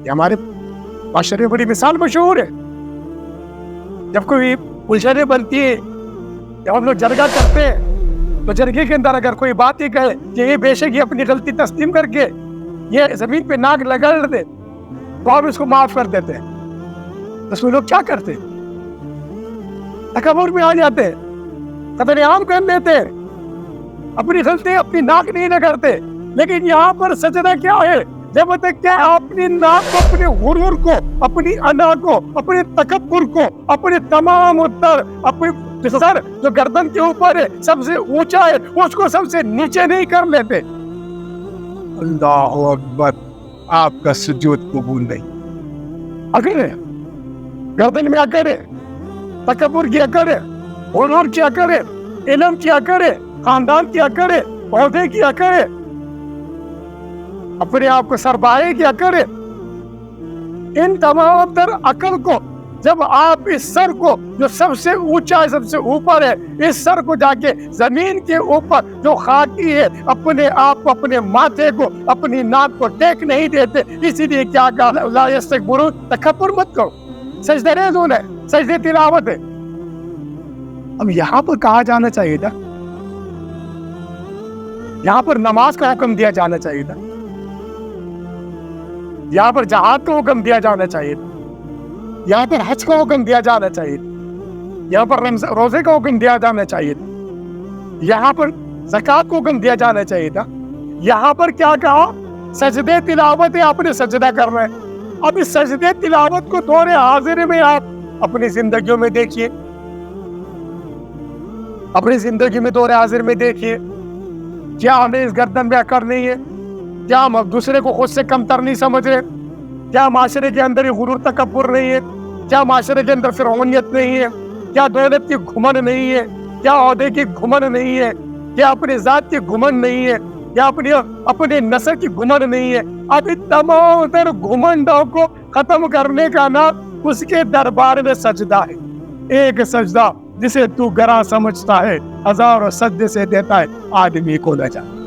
ये हमारे माशरे में बड़ी मिसाल मशहूर है। जब कोई उलझने बनती है, जब हम लोग जरगा करते हैं तो जरगे के अंदर अगर कोई बात ही कहे कि ये बेशक ये अपनी गलती तस्लीम करके ये जमीन पे नाक रगड़ दे तो हम इसको माफ कर देते हैं। तो उसमें लोग क्या करते हैं? तकब्बुर में आ जाते हैं, कतलेआम कर लेते हैं, अपनी गलती अपनी नाक नहीं रगड़ते। लेकिन यहाँ पर सजदा क्या है? जब तक क्या अपनी नाक को, अपने गुरूर को, अपनी अना को, अपने तकब्बुर को, अपने तमाम उत्तर, अपने सर जो गर्दन के ऊपर है सबसे ऊंचा है उसको सबसे नीचे नहीं कर लेते। अल्लाहु अकबर, आपका सुजूद कबूल नहीं। अगर गर्दन में अगर है, तकब्बुर किया करे, गुरूर किया करे, इल्म किया करे, खानदान किया करे, पौधे किया करे, अपने आप को सरबाए क्या करे, इन तमाम तर अकल को जब आप इस सर को जो सबसे ऊंचा है, सबसे ऊपर है, इस सर को जाके जमीन के ऊपर जो खाकी है अपने आप को, अपने माथे को, अपनी नाक को टेक नहीं देते, इसीलिए क्या कहा ला यस्तकबिरून, तकब्बुर मत करो, सजदे रेज़ून है, सजदे तिलावत है। अब यहाँ पर कहा जाना चाहिए था, यहाँ पर नमाज का हुक्म दिया जाना चाहिए था, यहाँ पर जहाद का हुक्म दिया जाना चाहिए था, यहाँ पर हज का हुक्म दिया जाना चाहिए था, यहाँ पर रोजे का हुक्म दिया जाना चाहिए था, यहाँ पर ज़कात का हुक्म दिया जाना चाहिए था। यहाँ पर क्या कहा? सजदे तिलावत है, आपने सजदा कर रहे हैं। अब इस सजदे तिलावत को दौरे हाजिर में आप अपनी जिंदगियों में देखिए, अपनी जिंदगी में दौरे हाजिर में देखिए, क्या हमें इस गर्दन में अकड़ नहीं है? क्या हम दूसरे को खुद से कमतर नहीं समझ रहे? क्या माशरे के अंदर ये गुरूर तकब्बुर नहीं है? क्या माशरे के अंदर फिरौनियत नहीं है? क्या दौलत की घुमंड नहीं है? क्या ओहदे की घुमंड नहीं है? क्या अपनी जात की घुमंड नहीं है? क्या अपने नस्ल की घुमंड नहीं है? अब इन तमाम तर घुमंडों को खत्म करने का नाम उसके दरबार में सजदा है। एक सजदा जिसे तू गरा समझता है, हजारों सजदे से देता है आदमी को नजात।